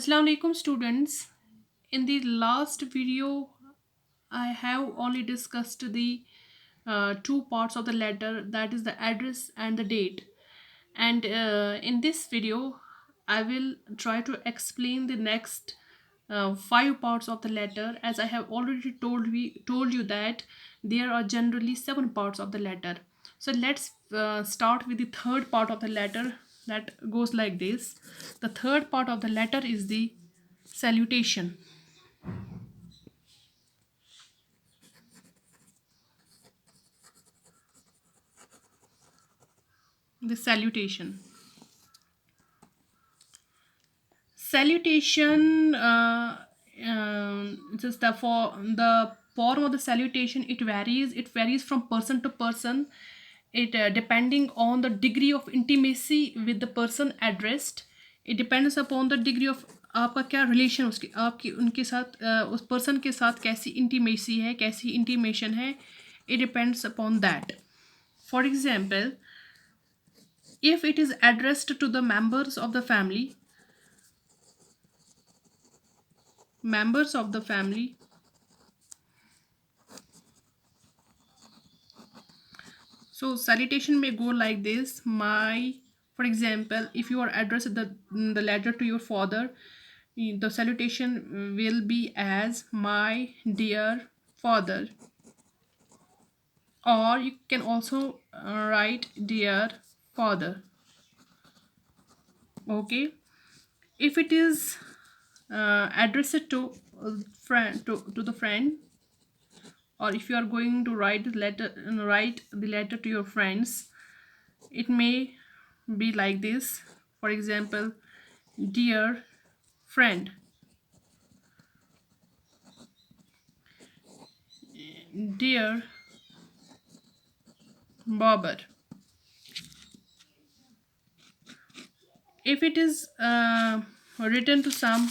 Assalamu alaikum students. In the last video, I have only discussed the two parts of the letter, that is the address and the date. And in this video, I will try to explain the next five parts of the letter, as I have already told you that there are generally seven parts of the letter. So let's start with the third part of the letter, that goes like this. The third part of the letter is the salutation. The salutation. Salutation. Just the for the form of the salutation, it varies. It varies from person to person. It depending on the degree of intimacy with the person addressed. It depends upon the degree of आपका क्या relation उसके आपकी उनके साथ उस person के साथ कैसी इंटीमेसी है, कैसी इंटीमेशन है. It depends upon that. For example, if it is addressed to the members of the family, so salutation may go like this. For example, if you are addressed the letter to your father, the salutation will be as my dear father, or you can also write dear father. Okay, if it is addressed to the friend, or if you are going to write the letter to your friends, it may be like this. For example, dear friend, dear barber. If it is written to some,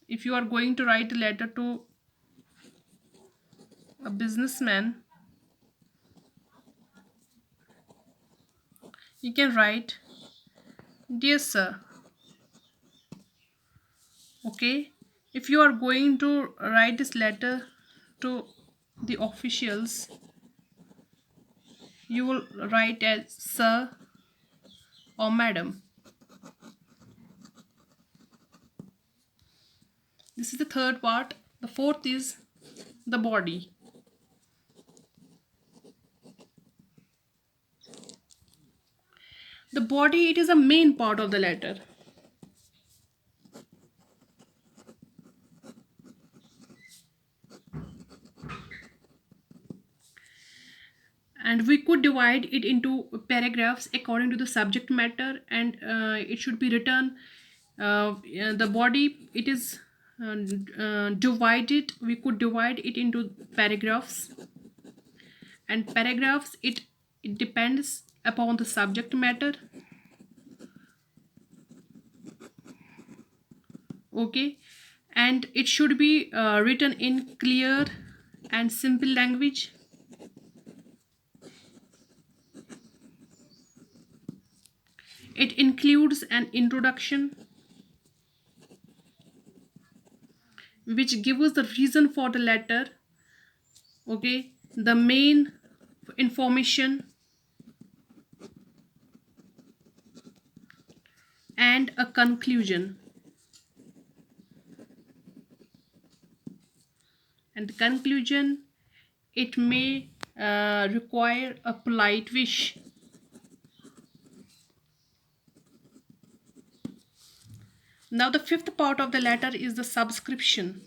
if you are going to write a letter to a businessman, you can write dear sir. Okay, if you are going to write this letter to the officials, you will write as sir or madam. This is the third part. The fourth is the body. The body, it is a main part of the letter. And we could divide it into paragraphs according to the subject matter, and it should be written. The body, it is divided. We could divide it into paragraphs, and paragraphs, it depends upon the subject matter. Okay, and it should be written in clear and simple language. It includes an introduction which gives the reason for the letter. Okay, the main information and a conclusion. And the conclusion, it may require a polite wish. Now the fifth part of the letter is the subscription.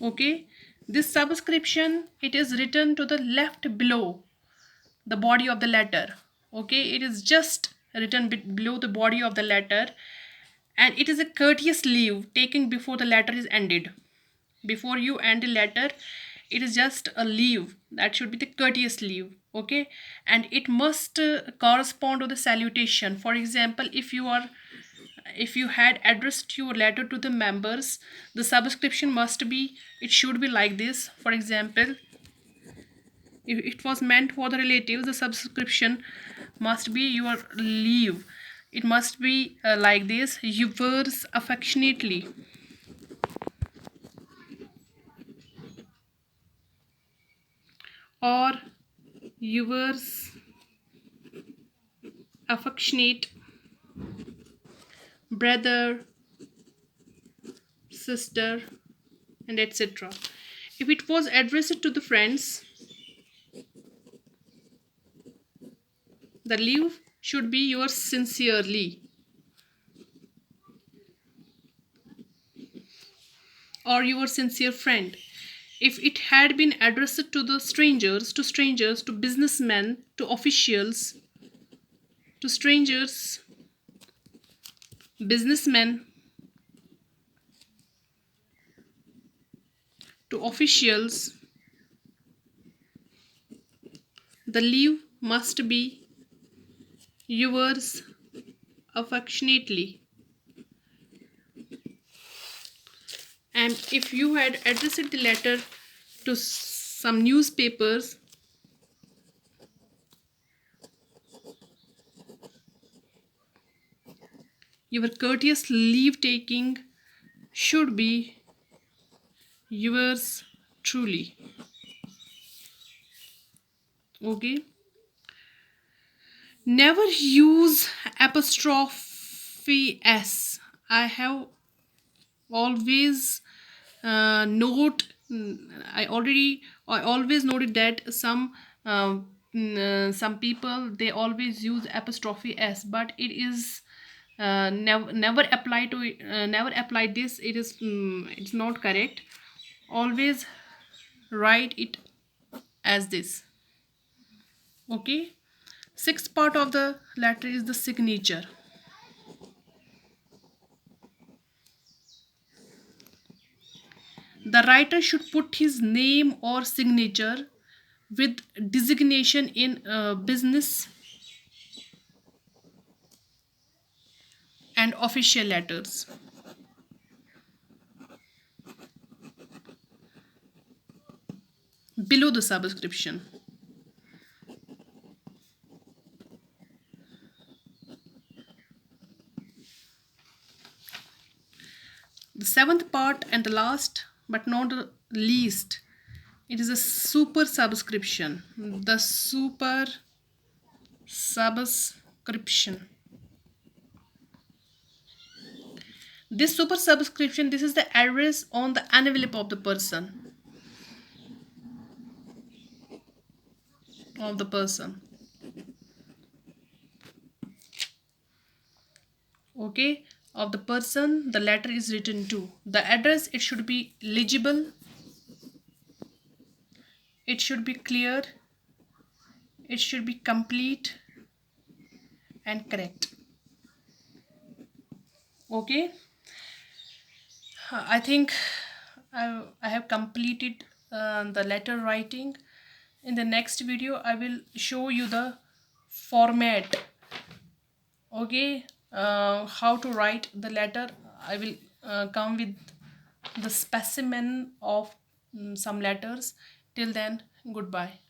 Okay, this subscription, it is written to the left below the body of the letter. Okay, it is just written below the body of the letter, and it is a courteous leave taken before the letter is ended. Before you end the letter, it is just a leave, that should be the courteous leave. Okay, and it must correspond to the salutation. For example, if you had addressed your letter to the members, the subscription must be, it should be like this. For example, If it was meant for the relatives, the subscription must be your leave. It must be like this: yours affectionately, or yours affectionate brother, sister, and etc. If it was addressed to the friends, the leave should be yours sincerely, or your sincere friend. If it had been addressed to the strangers, to businessmen, to officials, to strangers, businessmen, to officials, the leave must be yours affectionately. And if you had addressed the letter to some newspapers, your courteous leave taking should be yours truly. Okay? Never use apostrophe s. I have always note I always noted that some people they always use apostrophe s, but it is never apply to never apply this. It is it's not correct. Always write it as this. Okay. Sixth part of the letter is the signature. The writer should put his name or signature with designation in business and official letters. Below the subscription. The seventh part and the last but not the least, it is a super subscription. The super subscription. This super subscription, this is the address on the envelope of the person. Of the person. Okay, of the person the letter is written to. The address, it should be legible, it should be clear, it should be complete and correct. Okay, I think I have completed the letter writing. In the next video I will show you the format. Okay, how to write the letter. I will come with the specimen of some letters. Till then, goodbye.